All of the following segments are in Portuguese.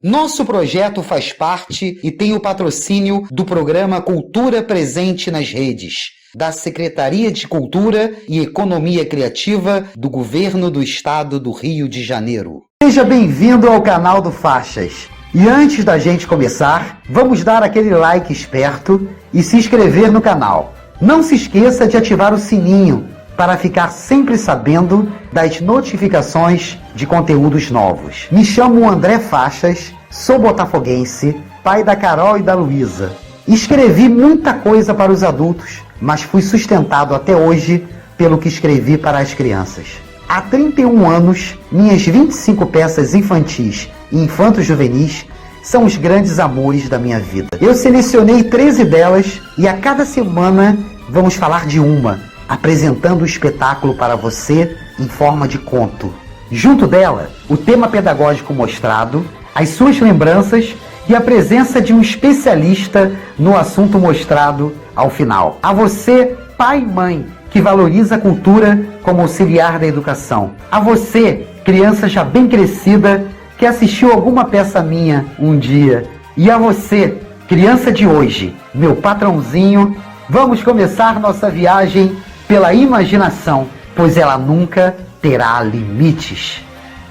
Nosso projeto faz parte e tem o patrocínio do programa Cultura Presente nas Redes, da Secretaria de Cultura e Economia Criativa do Governo do Estado do Rio de Janeiro. Seja bem-vindo ao canal do Faixas. E antes da gente começar, vamos dar aquele like esperto e se inscrever no canal. Não se esqueça de ativar o sininho para ficar sempre sabendo das notificações de conteúdos novos. Me chamo André Faixas, sou botafoguense, pai da Carol e da Luísa. Escrevi muita coisa para os adultos, mas fui sustentado até hoje pelo que escrevi para as crianças. Há 31 anos, minhas 25 peças infantis e infanto-juvenis são os grandes amores da minha vida. Eu selecionei 13 delas e a cada semana vamos falar de uma, apresentando o espetáculo para você em forma de conto. Junto dela, o tema pedagógico mostrado, as suas lembranças e a presença de um especialista no assunto mostrado ao final. A você, pai e mãe, que valoriza a cultura como auxiliar da educação. A você, criança já bem crescida, que assistiu alguma peça minha um dia. E a você, criança de hoje, meu patrãozinho, vamos começar nossa viagem pela imaginação, pois ela nunca terá limites.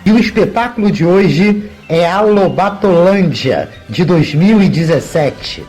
E o espetáculo de hoje é a Lobatolândia, de 2017.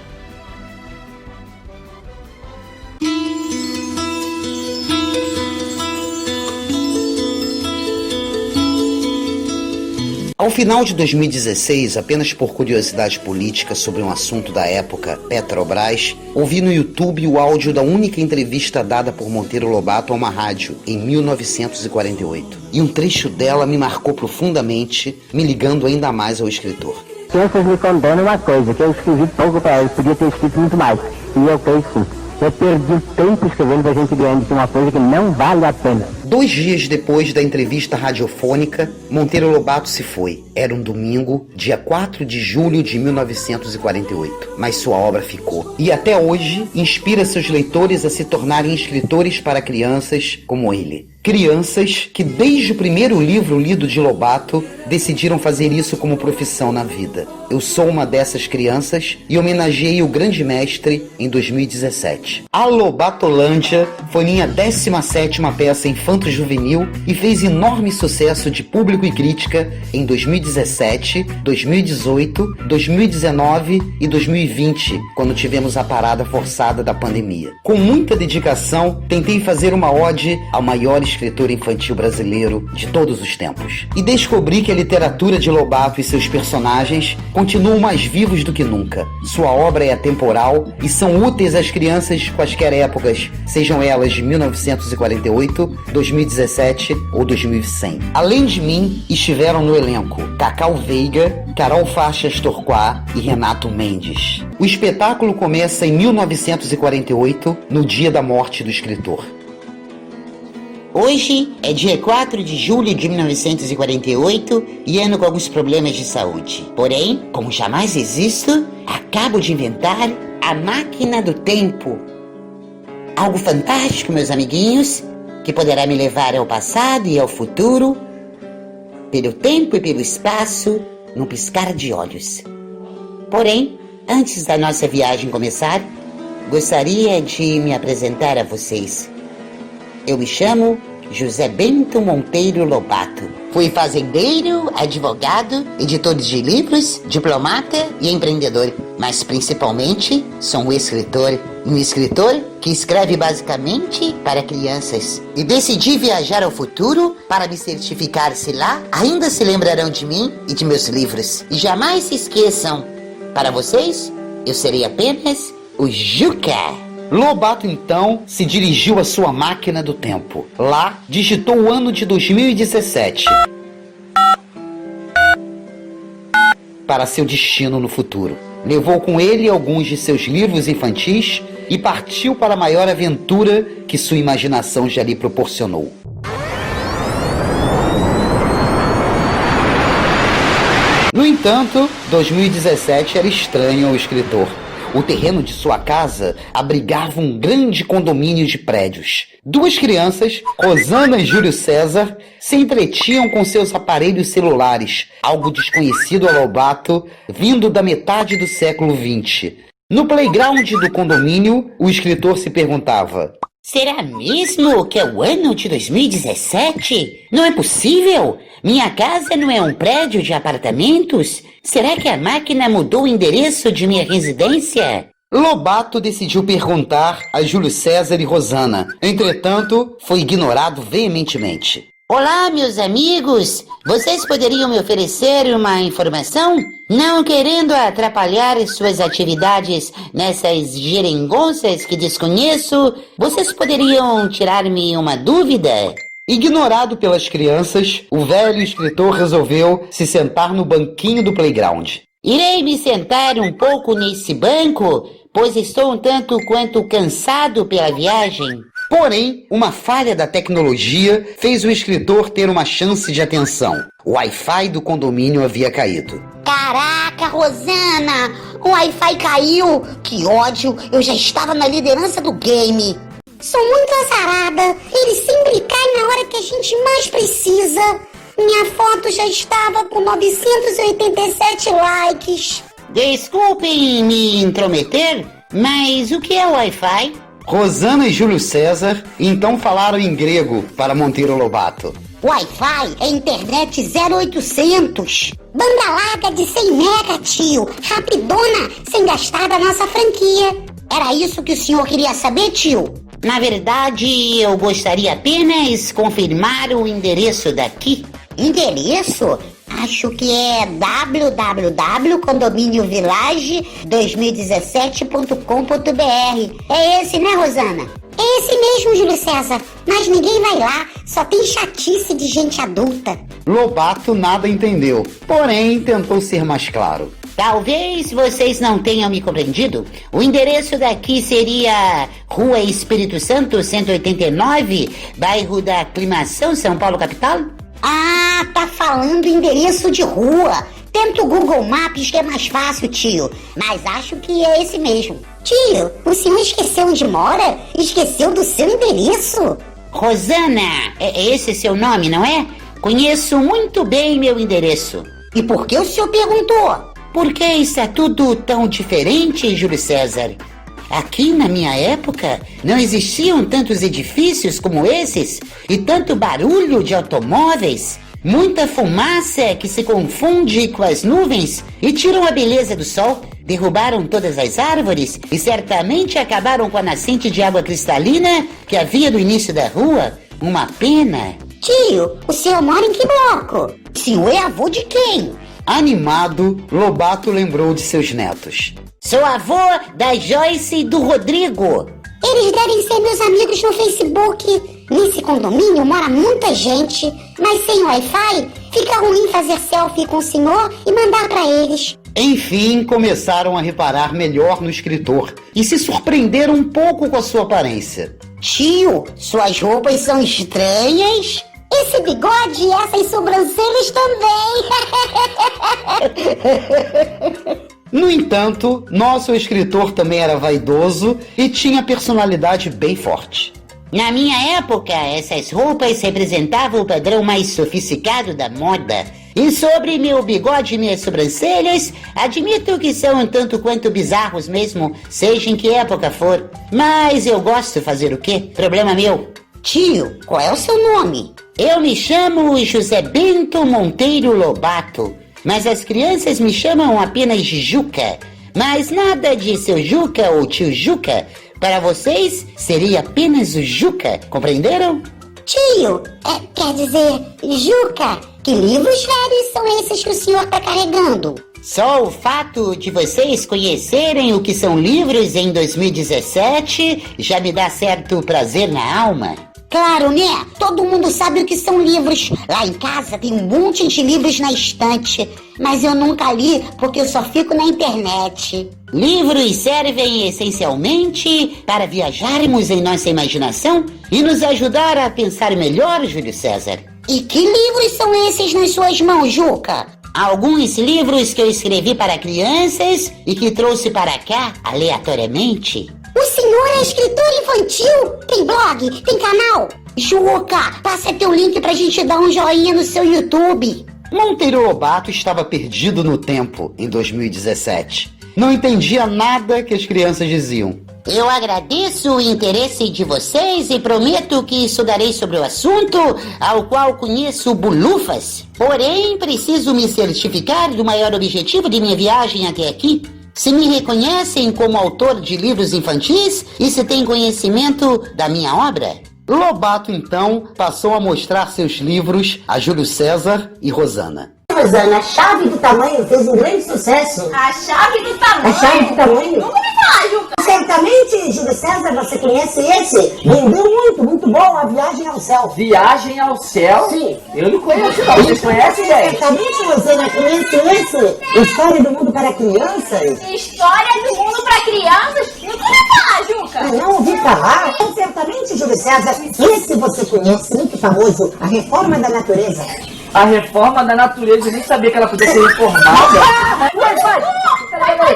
Ao final de 2016, apenas por curiosidade política sobre um assunto da época, Petrobras, ouvi no YouTube o áudio da única entrevista dada por Monteiro Lobato a uma rádio, em 1948. E um trecho dela me marcou profundamente, me ligando ainda mais ao escritor. Ciências me condenam uma coisa, que eu escrevi pouco para eles, podia ter escrito muito mais. E eu creio sim. Eu perdi tempo escrevendo pra gente grande, que é uma coisa que não vale a pena. 2 dias depois da entrevista radiofônica, Monteiro Lobato se foi. Era um domingo, dia 4 de julho de 1948. Mas sua obra ficou. E até hoje, inspira seus leitores a se tornarem escritores para crianças como ele. Crianças que, desde o primeiro livro lido de Lobato, decidiram fazer isso como profissão na vida. Eu sou uma dessas crianças e homenageei o grande mestre em 2017. A Lobatolândia foi minha 17ª peça infanto-juvenil e fez enorme sucesso de público e crítica em 2017, 2018, 2019 e 2020, quando tivemos a parada forçada da pandemia. Com muita dedicação, tentei fazer uma ode ao maior escritor infantil brasileiro de todos os tempos. E descobri que a literatura de Lobato e seus personagens continuam mais vivos do que nunca. Sua obra é atemporal e são úteis às crianças de quaisquer épocas, sejam elas de 1948, 2017 ou 2100. Além de mim, estiveram no elenco Cacau Veiga, Carol Faixas Torquá e Renato Mendes. O espetáculo começa em 1948, no dia da morte do escritor. Hoje é dia 4 de julho de 1948 e ando com alguns problemas de saúde. Porém, como jamais existo, acabo de inventar a máquina do tempo. Algo fantástico, meus amiguinhos, que poderá me levar ao passado e ao futuro, pelo tempo e pelo espaço, num piscar de olhos. Porém, antes da nossa viagem começar, gostaria de me apresentar a vocês. Eu me chamo José Bento Monteiro Lobato. Fui fazendeiro, advogado, editor de livros, diplomata e empreendedor. Mas principalmente sou um escritor. Um escritor que escreve basicamente para crianças. E decidi viajar ao futuro para me certificar se lá ainda se lembrarão de mim e de meus livros. E jamais se esqueçam, para vocês, eu serei apenas o Juca. Lobato, então, se dirigiu à sua máquina do tempo. Lá, digitou o ano de 2017 para seu destino no futuro. Levou com ele alguns de seus livros infantis e partiu para a maior aventura que sua imaginação já lhe proporcionou. No entanto, 2017 era estranho ao escritor. O terreno de sua casa abrigava um grande condomínio de prédios. Duas crianças, Rosana e Júlio César, se entretinham com seus aparelhos celulares, algo desconhecido a Lobato, vindo da metade do século XX. No playground do condomínio, o escritor se perguntava: será mesmo que é o ano de 2017? Não é possível! Minha casa não é um prédio de apartamentos? Será que a máquina mudou o endereço de minha residência? Lobato decidiu perguntar a Júlio César e Rosana. Entretanto, foi ignorado veementemente. Olá, meus amigos! Vocês poderiam me oferecer uma informação? Não querendo atrapalhar suas atividades nessas geringonças que desconheço, vocês poderiam tirar-me uma dúvida? Ignorado pelas crianças, o velho escritor resolveu se sentar no banquinho do playground. Irei me sentar um pouco nesse banco, pois estou um tanto quanto cansado pela viagem. Porém, uma falha da tecnologia fez o escritor ter uma chance de atenção. O Wi-Fi do condomínio havia caído. Caraca, Rosana! O Wi-Fi caiu! Que ódio! Eu já estava na liderança do game. Sou muito azarada. Ele sempre cai na hora que a gente mais precisa. Minha foto já estava com 987 likes. Desculpem me intrometer, mas o que é o Wi-Fi? Rosana e Júlio César então falaram em grego para Monteiro Lobato. Wi-Fi é internet 0800. Banda larga de 100 mega, tio. Rapidona, sem gastar da nossa franquia. Era isso que o senhor queria saber, tio? Na verdade, eu gostaria apenas confirmar o endereço daqui. Endereço? Acho que é www.condominiovillage2017.com.br. É esse, né, Rosana? É esse mesmo, Júlio César. Mas ninguém vai lá, só tem chatice de gente adulta. Lobato nada entendeu, porém tentou ser mais claro. Talvez vocês não tenham me compreendido. O endereço daqui seria Rua Espírito Santo, 189, bairro da Aclimação, São Paulo, capital? Ah, tá falando endereço de rua. Tenta o Google Maps que é mais fácil, tio. Mas acho que é esse mesmo. Tio, o senhor esqueceu onde mora? Esqueceu do seu endereço? Rosana, é esse seu nome, não é? Conheço muito bem meu endereço. E por que o senhor perguntou? Por que está tudo tão diferente, Júlio César? Aqui na minha época não existiam tantos edifícios como esses e tanto barulho de automóveis, muita fumaça que se confunde com as nuvens e tiram a beleza do sol, derrubaram todas as árvores e certamente acabaram com a nascente de água cristalina que havia no início da rua. Uma pena. Tio, o senhor mora em que bloco? O senhor é avô de quem? Animado, Lobato lembrou de seus netos. Sou avô da Joyce e do Rodrigo. Eles devem ser meus amigos no Facebook. Nesse condomínio mora muita gente, mas sem Wi-Fi fica ruim fazer selfie com o senhor e mandar pra eles. Enfim, começaram a reparar melhor no escritor e se surpreenderam um pouco com a sua aparência. Tio, suas roupas são estranhas. Esse bigode e essas sobrancelhas também. No entanto, nosso escritor também era vaidoso e tinha personalidade bem forte. Na minha época, essas roupas representavam o padrão mais sofisticado da moda. E sobre meu bigode e minhas sobrancelhas, admito que são um tanto quanto bizarros mesmo, seja em que época for. Mas eu gosto, fazer o quê? Problema meu. Tio, qual é o seu nome? Eu me chamo José Bento Monteiro Lobato, mas as crianças me chamam apenas de Juca. Mas nada de seu Juca ou tio Juca. Para vocês, seria apenas o Juca, compreenderam? Tio, quer dizer, Juca, que livros velhos são esses que o senhor está carregando? Só o fato de vocês conhecerem o que são livros em 2017 já me dá certo prazer na alma. Claro, né? Todo mundo sabe o que são livros. Lá em casa tem um monte de livros na estante, mas eu nunca li porque eu só fico na internet. Livros servem essencialmente para viajarmos em nossa imaginação e nos ajudar a pensar melhor, Júlio César. E que livros são esses nas suas mãos, Juca? Alguns livros que eu escrevi para crianças e que trouxe para cá aleatoriamente. O senhor é escritor infantil? Tem blog? Tem canal? Juca, passa teu link pra gente dar um joinha no seu YouTube. Monteiro Lobato estava perdido no tempo em 2017. Não entendia nada que as crianças diziam. Eu agradeço o interesse de vocês e prometo que estudarei sobre o assunto, ao qual conheço bulufas. Porém, preciso me certificar do maior objetivo de minha viagem até aqui. Se me reconhecem como autor de livros infantis e se têm conhecimento da minha obra. Lobato, então, passou a mostrar seus livros a Júlio César e Rosana. Rosana, a chave do tamanho fez um grande sucesso. A chave do tamanho? A chave do tamanho? Nunca me fala, Juca. Certamente, Júlio César, você conhece esse? Vendeu muito bom, A Viagem ao Céu. Viagem ao Céu? Sim. Eu não conheço não, você conhece, gente? Certamente, Rosana, conhece esse? História do Mundo para Crianças. História do mundo pra crianças? Nunca me fala, Juca. Não ouvi falar? Então, certamente, Júlio César, esse você conhece, muito famoso, A Reforma da Natureza. A reforma da natureza, eu nem sabia que ela podia ser reformada. Wi-Fi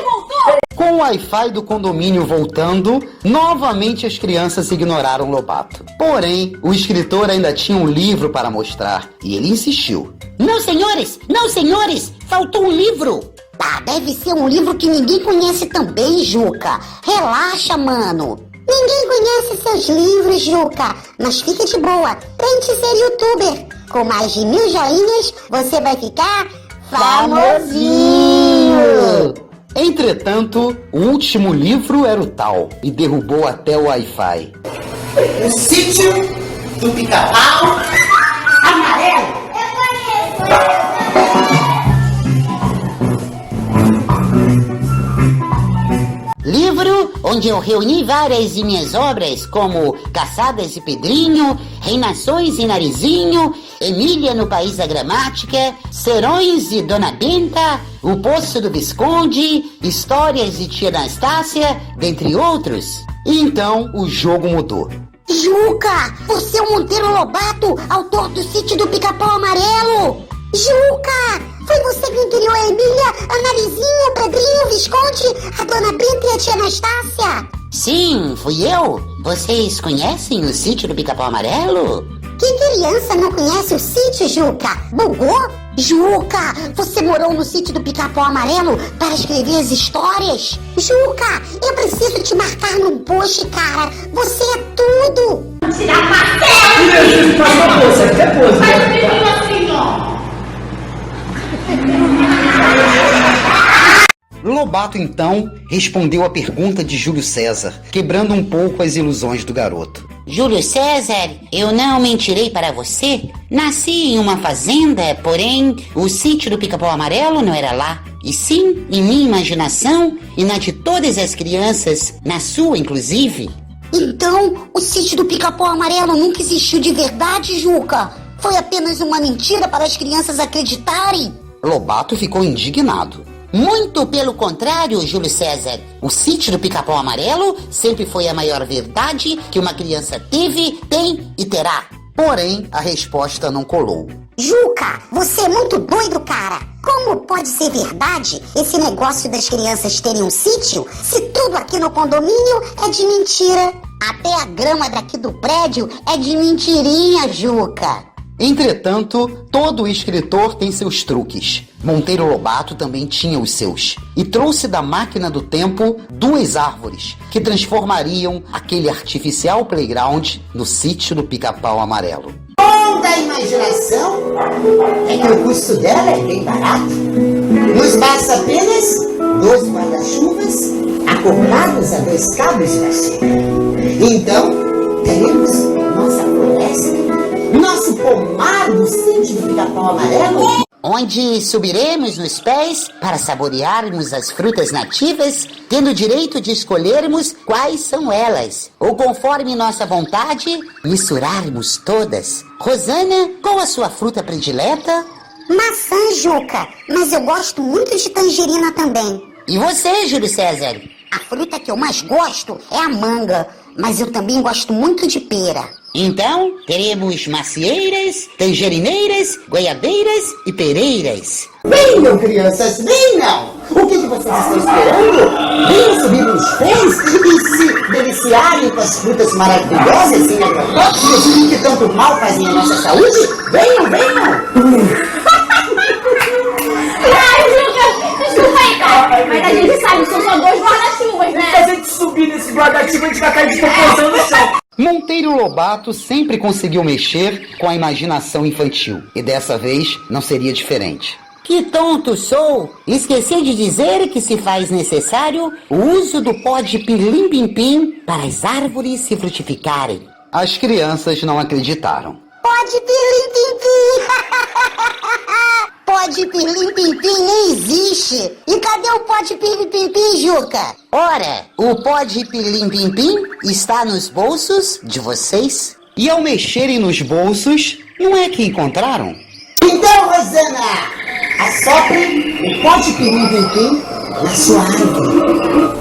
voltou. Com o Wi-Fi do condomínio voltando, novamente as crianças ignoraram Lobato. Porém, o escritor ainda tinha um livro para mostrar e ele insistiu. Não, senhores! Não, senhores! Faltou um livro! Tá, deve ser um livro que ninguém conhece também, Juca. Relaxa, mano. Ninguém conhece seus livros, Juca. Mas fica de boa. Tente ser youtuber. Com mais de 1000 joinhas, você vai ficar famosinho. Entretanto, o último livro era o tal e derrubou até o Wi-Fi. O Sítio do Pica-Pau Amarelo. Livro onde eu reuni várias de minhas obras, como Caçadas de Pedrinho, Reinações e Narizinho, Emília no País da Gramática, Serões de Dona Benta, O Poço do Visconde, Histórias de Tia Anastácia, dentre outros. E então o jogo mudou. Juca, você é o Monteiro Lobato, autor do Sítio do Pica-Pau Amarelo. Juca, foi você que criou a Emília, a Narizinho, o Pedrinho, o Visconde, a Dona Benta e a Tia Anastácia? Sim, fui eu. Vocês conhecem o Sítio do Pica-Pau Amarelo? Que criança não conhece o sítio, Juca? Bugou? Juca, você morou no Sítio do Pica-Pau Amarelo para escrever as histórias? Juca, eu preciso te marcar num post, cara. Você é tudo. Tirar pastel. Faz o menino assim, ó. Lobato, então, respondeu a pergunta de Júlio César, quebrando um pouco as ilusões do garoto. Júlio César, eu não mentirei para você. Nasci em uma fazenda, porém, o Sítio do Pica-Pau Amarelo não era lá. E sim, em minha imaginação e na de todas as crianças, na sua inclusive. Então, o Sítio do Pica-Pau Amarelo nunca existiu de verdade, Juca? Foi apenas uma mentira para as crianças acreditarem? Lobato ficou indignado. Muito pelo contrário, Júlio César. O Sítio do Pica-Pau Amarelo sempre foi a maior verdade que uma criança teve, tem e terá. Porém, a resposta não colou. Juca, você é muito doido, cara. Como pode ser verdade esse negócio das crianças terem um sítio se tudo aqui no condomínio é de mentira? Até a grama daqui do prédio é de mentirinha, Juca. Entretanto, todo escritor tem seus truques. Monteiro Lobato também tinha os seus. E trouxe da máquina do tempo 2 árvores que transformariam aquele artificial playground no Sítio do Pica-Pau Amarelo. Bom da imaginação é que o custo dela é bem barato. Nos basta apenas 2 guarda-chuvas acoplados a 2 cabos de vassoura. Então, teremos nossa floresta, nosso pomar do Sítio do Pica-Pau Amarelo, onde subiremos nos pés para saborearmos as frutas nativas, tendo o direito de escolhermos quais são elas, ou conforme nossa vontade, misturarmos todas. Rosana, qual a sua fruta predileta? Maçã, Juca, mas eu gosto muito de tangerina também. E você, Júlio César? A fruta que eu mais gosto é a manga, mas eu também gosto muito de pera. Então, teremos macieiras, tangerineiras, goiabeiras e pereiras. Venham, crianças, venham! O que vocês estão esperando? Venham subir nos pés e se deliciarem com as frutas maravilhosas e agrotóxicos que tanto mal fazem à nossa saúde? Venham, venham! Ai, Juca, desculpa aí, cara. Mas a gente sabe que são só 2 guarda-chuvas, Se né? a gente subir nesse guarda-chuva, a gente vai cair de proporção no chão. Monteiro Lobato sempre conseguiu mexer com a imaginação infantil. E dessa vez não seria diferente. Que tonto sou! Esqueci de dizer que se faz necessário o uso do pó de pirlim-pim-pim para as árvores se frutificarem. As crianças não acreditaram. Pode pirlim-pim-pim! Pode pirlim-pim-pim nem existe! E cadê o pó de pirlim-pim-pim, Juca? Ora, o pó de pirlim-pim-pim está nos bolsos de vocês? E ao mexerem nos bolsos, não é que encontraram? Então, Rosana, assopre o pó de pirlim-pim-pim na sua árvore.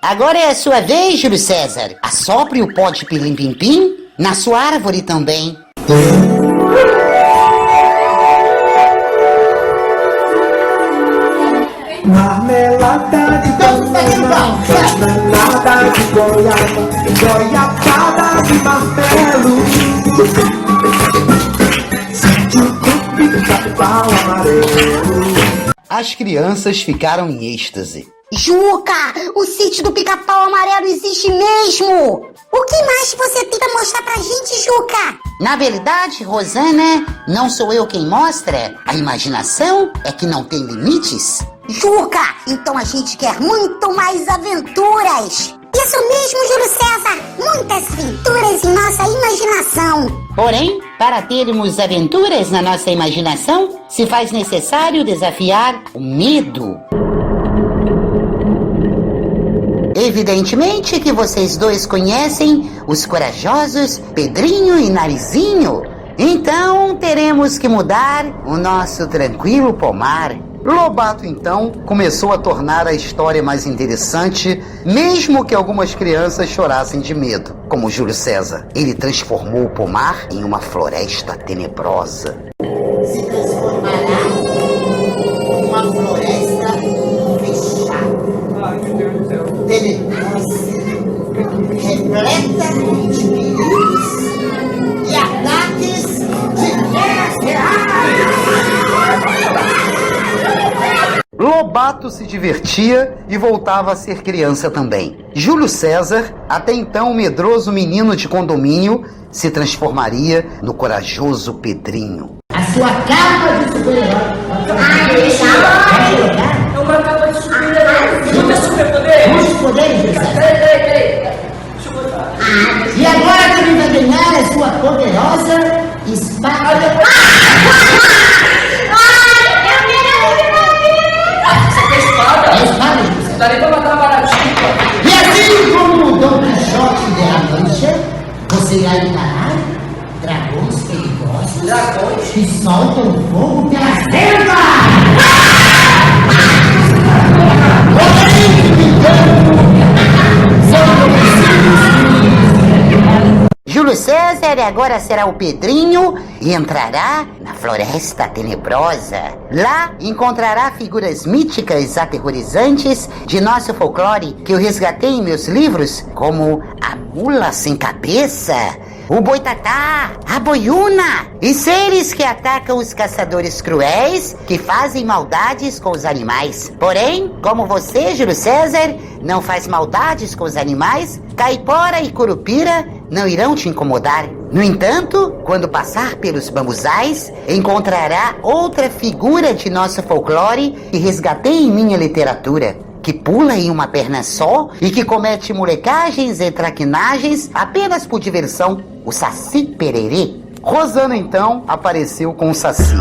Agora é a sua vez, Júlio César. Assopre o pó de pirlim-pim-pim na sua árvore também. Marmelada de banana, marmelada de goiaba, goiabada de marmelo. Sítio do Pica-Pau Amarelo. As crianças ficaram em êxtase. Juca, o sítio do Pica-Pau Amarelo existe mesmo! O que mais você tenta mostrar pra gente, Juca? Na verdade, Rosana, não sou eu quem mostra. A imaginação é que não tem limites. Juca, então a gente quer muito mais aventuras! Isso mesmo, Júlio César! Muitas aventuras em nossa imaginação! Porém, para termos aventuras na nossa imaginação, se faz necessário desafiar o medo. Evidentemente que vocês dois conhecem os corajosos Pedrinho e Narizinho. Então teremos que mudar o nosso tranquilo pomar. Lobato, então, começou a tornar a história mais interessante, mesmo que algumas crianças chorassem de medo, como Júlio César. Ele transformou o pomar em uma floresta tenebrosa. Se transformará em uma floresta fechada, Ai, meu Deus do céu. tenebrosa, repleta de perigos e ataques de feras reais. Lobato se divertia e voltava a ser criança também. Júlio César, até então medroso menino de condomínio, se transformaria no corajoso Pedrinho. A sua capa de super-herói. É uma capa de super-herói. Não tem superpoder? Os poderes, Júlio César. Peraí. Deixa eu botar. E agora que ele vai ganhar a sua poderosa espada. Você tem espada? É espada, Júlio César. Dá nem pra matar uma baratinha. E assim como o Dom Quixote de La Mancha, você irá encarar dragões perigosos Dragões? que soltam fogo pela selva! Júlio César agora será o Pedrinho e entrará na Floresta Tenebrosa. Lá encontrará figuras míticas aterrorizantes de nosso folclore que eu resgatei em meus livros, como a mula sem cabeça, o boitatá, a boiuna e seres que atacam os caçadores cruéis que fazem maldades com os animais. Porém, como você, Júlio César, não faz maldades com os animais, Caipora e Curupira não irão te incomodar. No entanto, quando passar pelos bambuzais, encontrará outra figura de nosso folclore que resgatei em minha literatura, que pula em uma perna só e que comete molecagens e traquinagens apenas por diversão, o Saci Pererê. Rosana, então, apareceu com o Saci.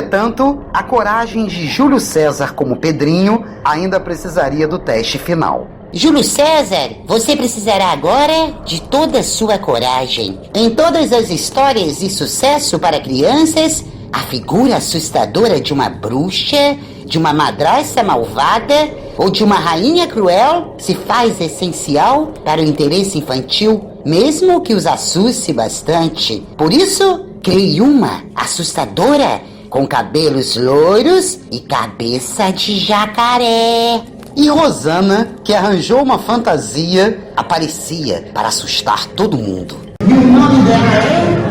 Entretanto, a coragem de Júlio César como Pedrinho ainda precisaria do teste final. Júlio César, você precisará agora de toda a sua coragem. Em todas as histórias de sucesso para crianças, a figura assustadora de uma bruxa, de uma madrasta malvada ou de uma rainha cruel se faz essencial para o interesse infantil, mesmo que os assuste bastante. Por isso, criei uma assustadora com cabelos loiros e cabeça de jacaré. E Rosana, que arranjou uma fantasia, aparecia para assustar todo mundo. E o nome dela é?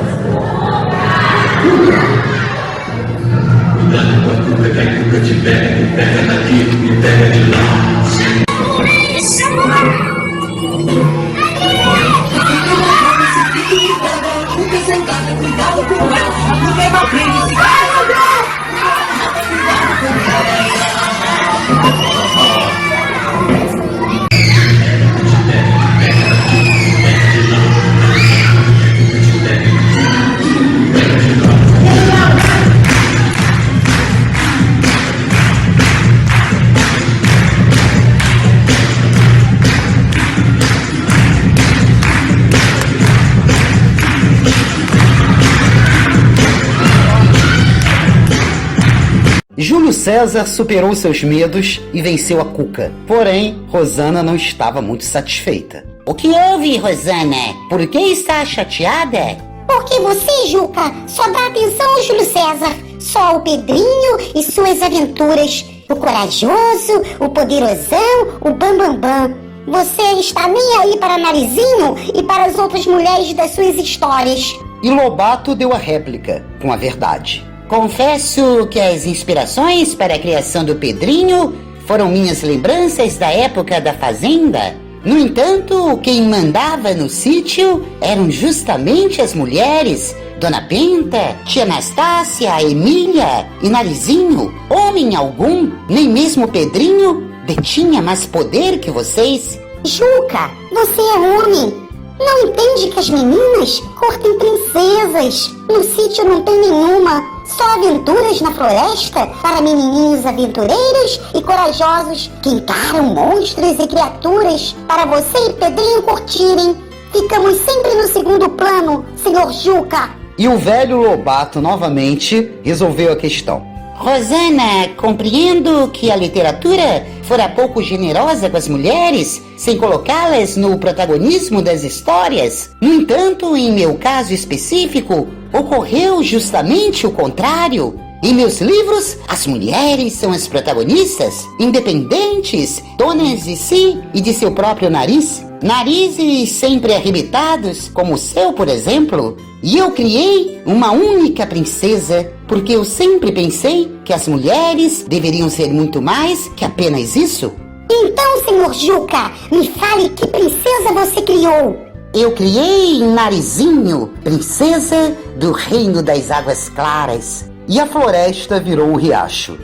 Júlio César superou seus medos e venceu a Cuca. Porém, Rosana não estava muito satisfeita. O que houve, Rosana? Por que está chateada? Porque você, Juca, só dá atenção ao Júlio César. Só ao Pedrinho e suas aventuras. O corajoso, o poderosão, o bambambam. Você está nem aí para Narizinho e para as outras mulheres das suas histórias. E Lobato deu a réplica, com a verdade. Confesso que as inspirações para a criação do Pedrinho foram minhas lembranças da época da fazenda. No entanto, quem mandava no sítio eram justamente as mulheres. Dona Penta, tia Anastácia, Emília e Narizinho. Homem algum, nem mesmo Pedrinho, detinha mais poder que vocês. Juca, você é homem. Não entende que as meninas curtem princesas. No sítio não tem nenhuma. Só aventuras na floresta para menininhos aventureiros e corajosos que encaram monstros e criaturas para você e Pedrinho curtirem. Ficamos sempre no segundo plano, senhor Juca. E o velho Lobato novamente resolveu a questão. Rosana, compreendo que a literatura fora pouco generosa com as mulheres, sem colocá-las no protagonismo das histórias. No entanto, em meu caso específico, ocorreu justamente o contrário. Em meus livros, as mulheres são as protagonistas, independentes, donas de si e de seu próprio nariz. Narizes sempre arrebentados, como o seu, por exemplo. E eu criei uma única princesa, porque eu sempre pensei que as mulheres deveriam ser muito mais que apenas isso. Então, senhor Juca, me fale que princesa você criou. Eu criei Narizinho, princesa do Reino das Águas Claras. E a floresta virou um riacho.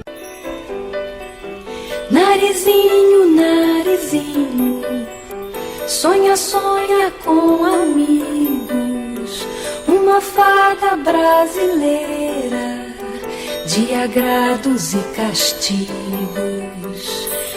Narizinho, Narizinho, sonha, sonha com amigos, uma fada brasileira de agrados e castigos.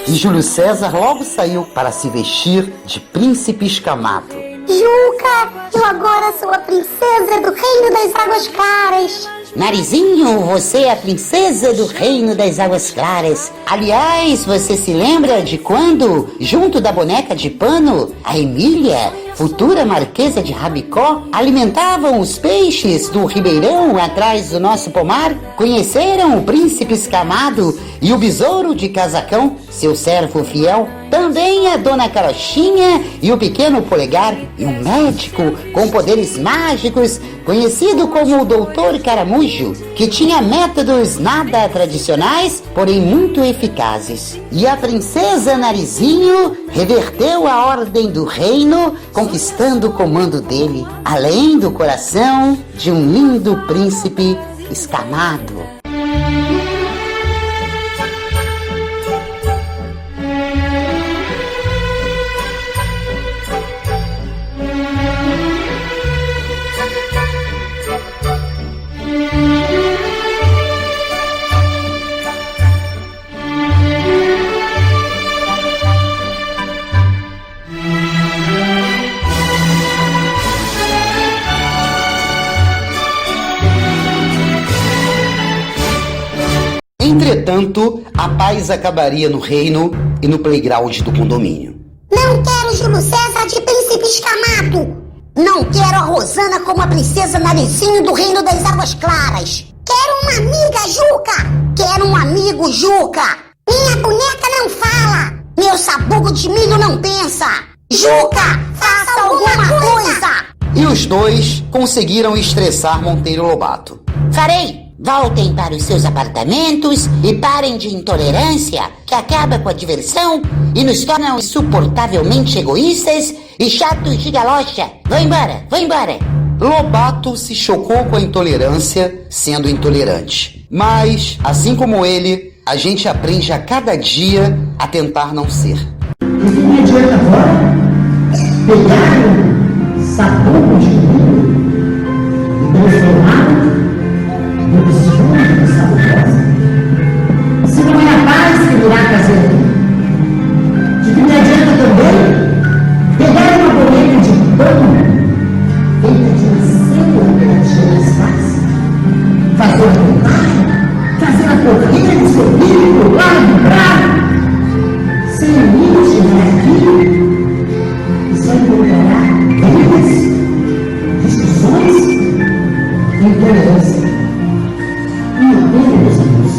E Júlio César logo saiu para se vestir de príncipe escamado. Juca, eu agora sou a princesa do Reino das Águas Claras. Narizinho, você é a princesa do Reino das Águas Claras. Aliás, você se lembra de quando, junto da boneca de pano, a Emília, futura marquesa de Rabicó, alimentavam os peixes do ribeirão atrás do nosso pomar? Conheceram o príncipe escamado e o besouro de casacão, seu servo fiel? Também a dona Carochinha e o pequeno Polegar, e um médico com poderes mágicos, conhecido como o Doutor Caramujo, que tinha métodos nada tradicionais, porém muito eficazes. E a princesa Narizinho reverteu a ordem do reino, conquistando o comando dele, além do coração de um lindo príncipe escamado. paz acabaria no reino e no playground do condomínio. Não quero Júlio César de príncipe escamado. Não quero a Rosana como a princesa Narizinho do Reino das Águas Claras. Quero uma amiga, Juca. Quero um amigo, Juca. Minha boneca não fala. Meu sabugo de milho não pensa. Juca, faça alguma coisa. E os dois conseguiram estressar Monteiro Lobato. Farei! Voltem para os seus apartamentos e parem de intolerância que acaba com a diversão e nos torna insuportavelmente egoístas e chatos de galocha. Vão embora, vão embora. Lobato se chocou com a intolerância sendo intolerante. Mas, assim como ele, a gente aprende a cada dia a tentar não ser. O que me adianta agora pegar um sabugo de milho e transformá-lo no escudo de sabugosa? Se não é a paz que virá trazer aqui. De que me adianta também pegar uma boneca de pano feita de uma célula pelatina das faces, fazer a vontade, fazer a corrida de seu filho pro lado do bravo, sem limite de aqui, e só encontrará brigas, discussões e intolerância. Uma pena, meus amigos.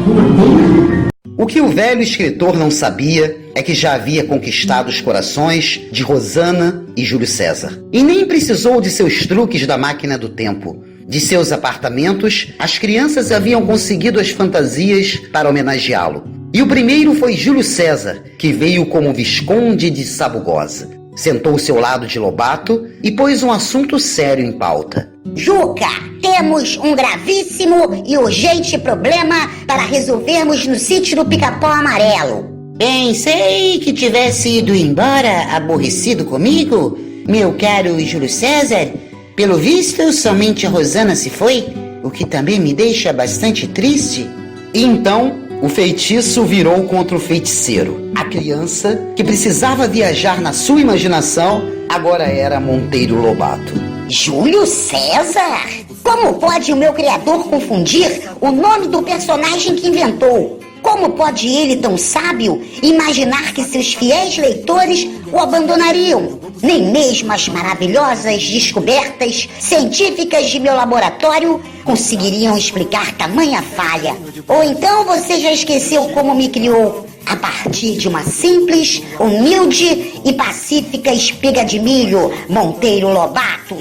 Uma pena. O que o velho escritor não sabia é que já havia conquistado os corações de Rosana e Júlio César. E nem precisou de seus truques da máquina do tempo. De seus apartamentos, as crianças haviam conseguido as fantasias para homenageá-lo. E o primeiro foi Júlio César, que veio como Visconde de Sabugosa. Sentou-se ao lado de Lobato e pôs um assunto sério em pauta. Juca, temos um gravíssimo e urgente problema para resolvermos no sítio do Pica-Pau Amarelo. Pensei que tivesse ido embora aborrecido comigo, meu caro Júlio César. Pelo visto, somente a Rosana se foi, o que também me deixa bastante triste. E então, o feitiço virou contra o feiticeiro. A criança, que precisava viajar na sua imaginação, agora era Monteiro Lobato. Júlio César? Como pode o meu criador confundir o nome do personagem que inventou? Como pode ele, tão sábio, imaginar que seus fiéis leitores o abandonariam? Nem mesmo as maravilhosas descobertas científicas de meu laboratório conseguiriam explicar tamanha falha. Ou então você já esqueceu como me criou? A partir de uma simples, humilde e pacífica espiga de milho, Monteiro Lobato.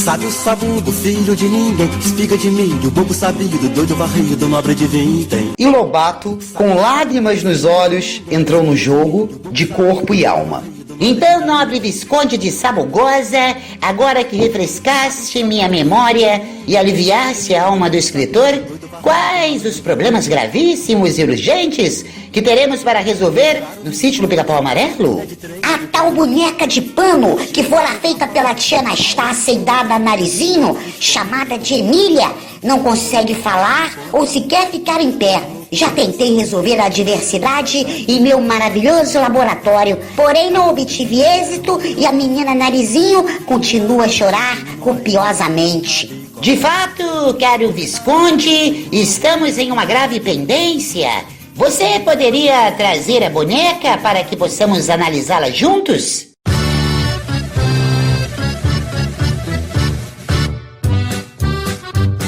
Sabe o sabugo, filho de ninguém, espiga de milho, bobo sabido, doido varrido, nobre de vintém. E Lobato, com lágrimas nos olhos, entrou no jogo de corpo e alma. Então, nobre Visconde de Sabugosa, agora que refrescaste minha memória e aliviaste a alma do escritor, quais os problemas gravíssimos e urgentes que teremos para resolver no sítio do Pica-Pau Amarelo? A tal boneca de pano que fora feita pela tia Anastácia e dada a Narizinho, chamada de Emília, não consegue falar ou sequer ficar em pé. Já tentei resolver a adversidade em meu maravilhoso laboratório, porém não obtive êxito e a menina Narizinho continua a chorar copiosamente. De fato, caro Visconde, estamos em uma grave pendência. Você poderia trazer a boneca para que possamos analisá-la juntos?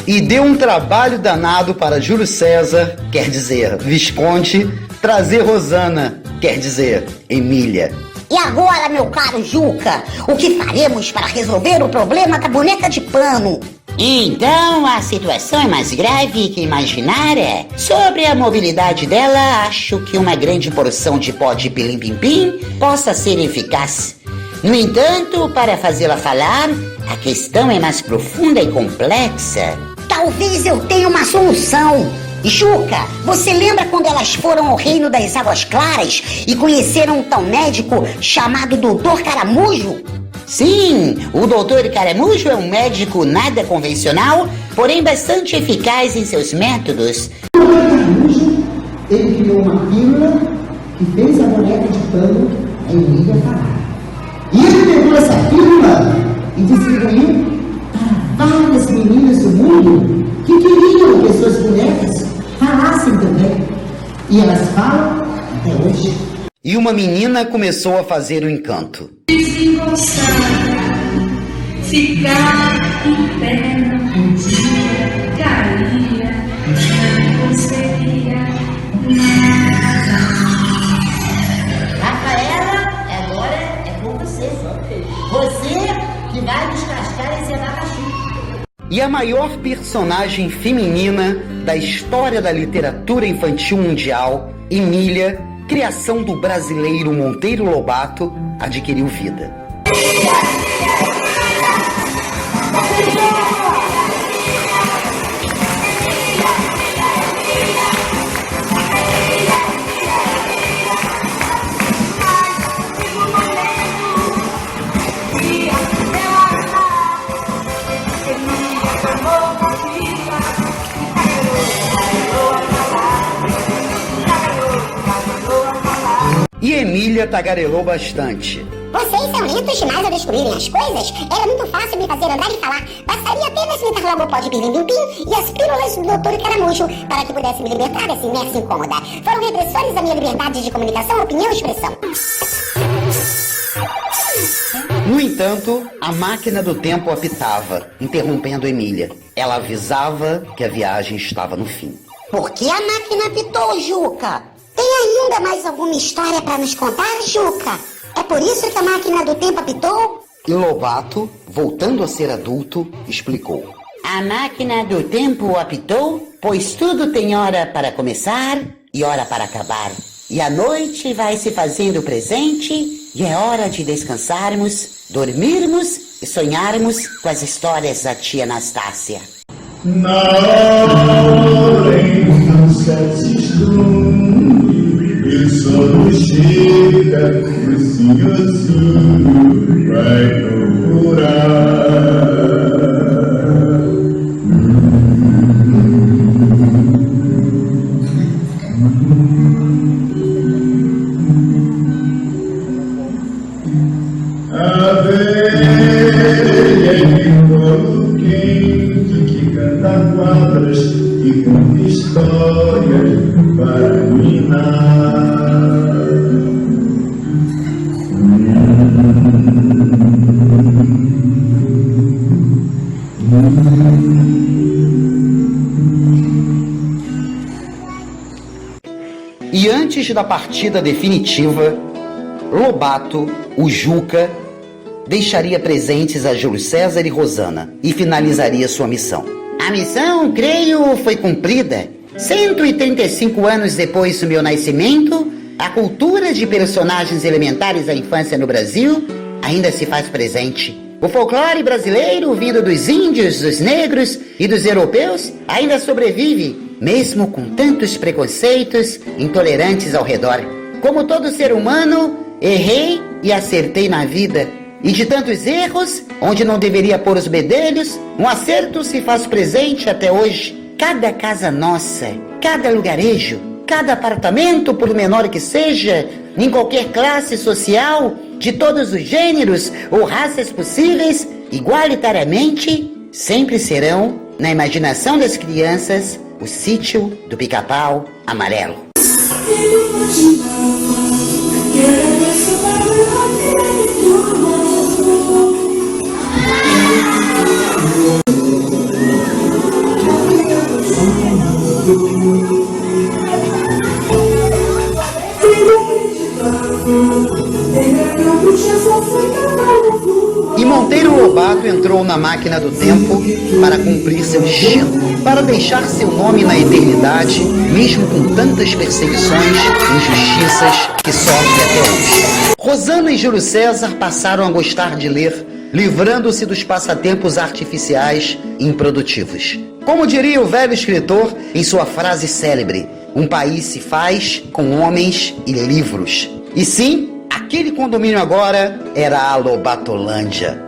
E deu um trabalho danado para Júlio César, quer dizer, Visconde, trazer Rosana, quer dizer, Emília. E agora, meu caro Juca, o que faremos para resolver o problema da boneca de pano? Então, a situação é mais grave que imaginara. Sobre a mobilidade dela, acho que uma grande porção de pó de pilim-pim-pim possa ser eficaz. No entanto, para fazê-la falar, a questão é mais profunda e complexa. Talvez eu tenha uma solução. Juca, você lembra quando elas foram ao Reino das Águas Claras e conheceram um tal médico chamado Doutor Caramujo? Sim, o Doutor Caramujo é um médico nada convencional, porém bastante eficaz em seus métodos. O Doutor Caramujo, ele criou uma pílula que fez a boneca de pano, a Emília, falar. E ele pegou essa pílula e distribuiu para várias meninas do mundo que queriam que suas bonecas falassem. falassem também. E elas falam até hoje. E uma menina começou a fazer o encanto. Ficar em pé não podia, caía, não seria nada. Rafaela, agora é com você. Você que vai descascar esse abacaxi. E a maior personagem feminina da história da literatura infantil mundial, Emília, criação do brasileiro Monteiro Lobato, adquiriu vida. E Emília tagarelou bastante. Vocês são lentos demais a descobrirem as coisas? Era muito fácil me fazer andar e falar. Bastaria apenas me dar logo o pó de pirlim-pim e as pílulas do Dr. Caramujo para que pudesse me libertar dessa inércia incômoda. Foram repressores à minha liberdade de comunicação, opinião e expressão. No entanto, a máquina do tempo apitava, interrompendo Emília. Ela avisava que a viagem estava no fim. Por que a máquina apitou, Juca? Tem ainda mais alguma história para nos contar, Juca? É por isso que a máquina do tempo apitou? E Lobato, voltando a ser adulto, explicou. A máquina do tempo apitou, pois tudo tem hora para começar e hora para acabar. E a noite vai se fazendo presente e é hora de descansarmos, dormirmos e sonharmos com as histórias da tia Anastácia. Na hora em que o céu se esconde, e o sono chega, assim vai procurar. A velha de colo quente que canta quadras e conta histórias para minar. E antes da partida definitiva, Lobato, o Juca, deixaria presentes a Júlio César e Rosana e finalizaria sua missão. A missão, creio, foi cumprida. 135 anos depois do meu nascimento, a cultura de personagens elementares da infância no Brasil ainda se faz presente. O folclore brasileiro, vindo dos índios, dos negros e dos europeus, ainda sobrevive, mesmo com tantos preconceitos intolerantes ao redor. Como todo ser humano, errei e acertei na vida. E de tantos erros, onde não deveria pôr os bedelhos, um acerto se faz presente até hoje. Cada casa nossa, cada lugarejo, cada apartamento, por menor que seja, em qualquer classe social, de todos os gêneros ou raças possíveis, igualitariamente, sempre serão, na imaginação das crianças, o sítio do Pica-Pau Amarelo. E Monteiro Lobato entrou na máquina do tempo para cumprir seu destino, para deixar seu nome na eternidade, mesmo com tantas perseguições e injustiças que sofre até hoje. Rosana e Júlio César passaram a gostar de ler, livrando-se dos passatempos artificiais e improdutivos. Como diria o velho escritor em sua frase célebre, um país se faz com homens e livros. E sim, aquele condomínio agora era a Lobatolândia.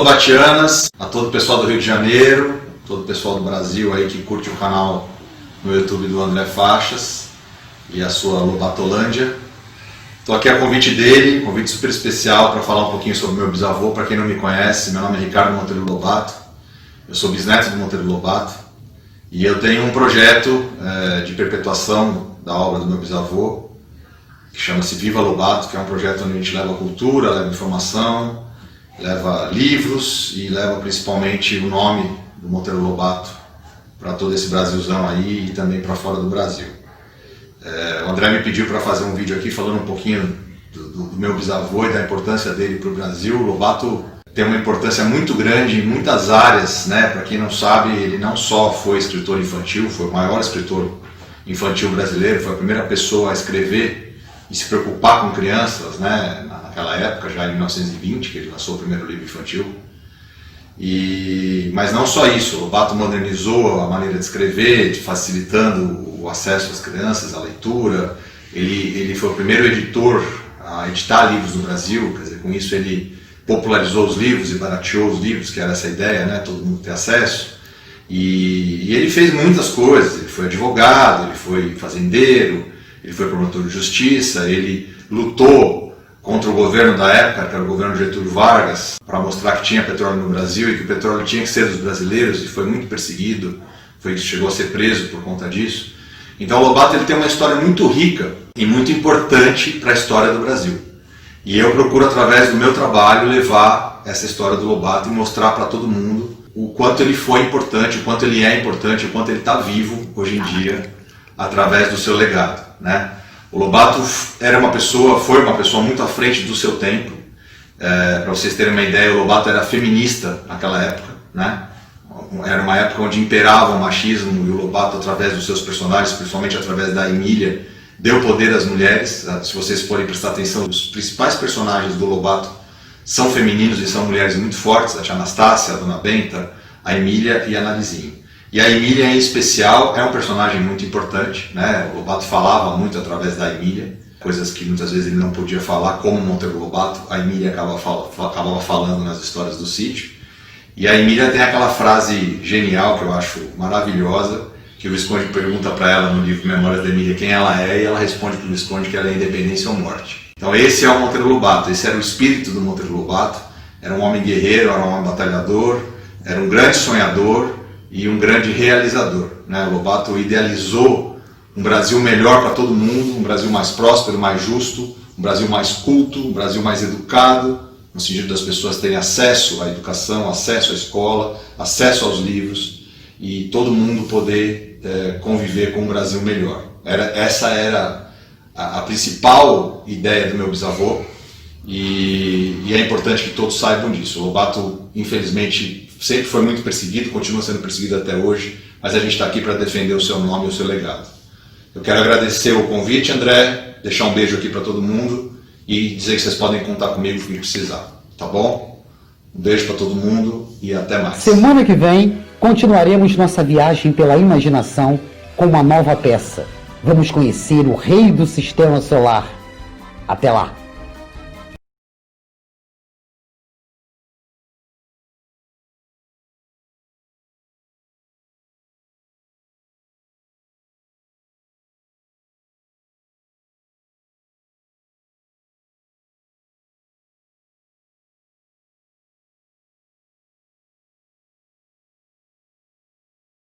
lobatianas, a todo o pessoal do Rio de Janeiro, todo o pessoal do Brasil aí que curte o canal no YouTube do André Faixas e a sua Lobatolândia. Estou aqui a convite dele, convite super especial para falar um pouquinho sobre meu bisavô. Para quem não me conhece, meu nome é Ricardo Monteiro Lobato, eu sou bisneto do Monteiro Lobato e eu tenho um projeto de perpetuação da obra do meu bisavô, que chama-se Viva Lobato, que é um projeto onde a gente leva cultura, leva informação, leva livros e leva principalmente o nome do Monteiro Lobato para todo esse Brasilzão aí e também para fora do Brasil. O André me pediu para fazer um vídeo aqui falando um pouquinho do meu bisavô e da importância dele para o Brasil. O Lobato tem uma importância muito grande em muitas áreas, né? Para quem não sabe, ele não só foi escritor infantil, foi o maior escritor infantil brasileiro, foi a primeira pessoa a escrever e se preocupar com crianças, né, naquela época, já em 1920, que ele lançou o primeiro livro infantil. Mas não só isso, o Lobato modernizou a maneira de escrever, facilitando o acesso às crianças, à leitura. Ele foi o primeiro editor a editar livros no Brasil, quer dizer, com isso ele popularizou os livros e barateou os livros, que era essa ideia, né, todo mundo ter acesso. E ele fez muitas coisas, ele foi advogado, ele foi fazendeiro, ele foi promotor de justiça, ele lutou contra o governo da época, que era o governo Getúlio Vargas, para mostrar que tinha petróleo no Brasil e que o petróleo tinha que ser dos brasileiros, e foi muito perseguido, chegou a ser preso por conta disso. Então o Lobato ele tem uma história muito rica e muito importante para a história do Brasil. E eu procuro, através do meu trabalho, levar essa história do Lobato e mostrar para todo mundo o quanto ele foi importante, o quanto ele é importante, o quanto ele está vivo hoje em dia, através do seu legado, né? O Lobato foi uma pessoa muito à frente do seu tempo. Para vocês terem uma ideia, o Lobato era feminista naquela época, né? Era uma época onde imperava o machismo e o Lobato, através dos seus personagens, principalmente através da Emília, deu poder às mulheres. Se vocês forem prestar atenção, os principais personagens do Lobato são femininos e são mulheres muito fortes, a tia Anastácia, a Dona Benta, a Emília e a Narizinho. E a Emília, em especial, é um personagem muito importante, né? O Lobato falava muito através da Emília, coisas que muitas vezes ele não podia falar, como Monteiro Lobato, a Emília acabava falando nas histórias do sítio. E a Emília tem aquela frase genial, que eu acho maravilhosa, que o Visconde pergunta para ela no livro Memórias da Emília quem ela é, e ela responde para o Visconde que ela é independência ou morte. Então esse é o Monteiro Lobato, esse era o espírito do Monteiro Lobato, era um homem guerreiro, era um homem batalhador, era um grande sonhador, e um grande realizador, né? O Lobato idealizou um Brasil melhor para todo mundo, um Brasil mais próspero, mais justo, um Brasil mais culto, um Brasil mais educado, no sentido das pessoas terem acesso à educação, acesso à escola, acesso aos livros e todo mundo poder conviver com um Brasil melhor. Essa era a principal ideia do meu bisavô e é importante que todos saibam disso. O Lobato, infelizmente, sempre foi muito perseguido, continua sendo perseguido até hoje, mas a gente está aqui para defender o seu nome e o seu legado. Eu quero agradecer o convite, André, deixar um beijo aqui para todo mundo e dizer que vocês podem contar comigo o que precisar, tá bom? Um beijo para todo mundo e até mais. Semana que vem, continuaremos nossa viagem pela imaginação com uma nova peça. Vamos conhecer o rei do sistema solar. Até lá!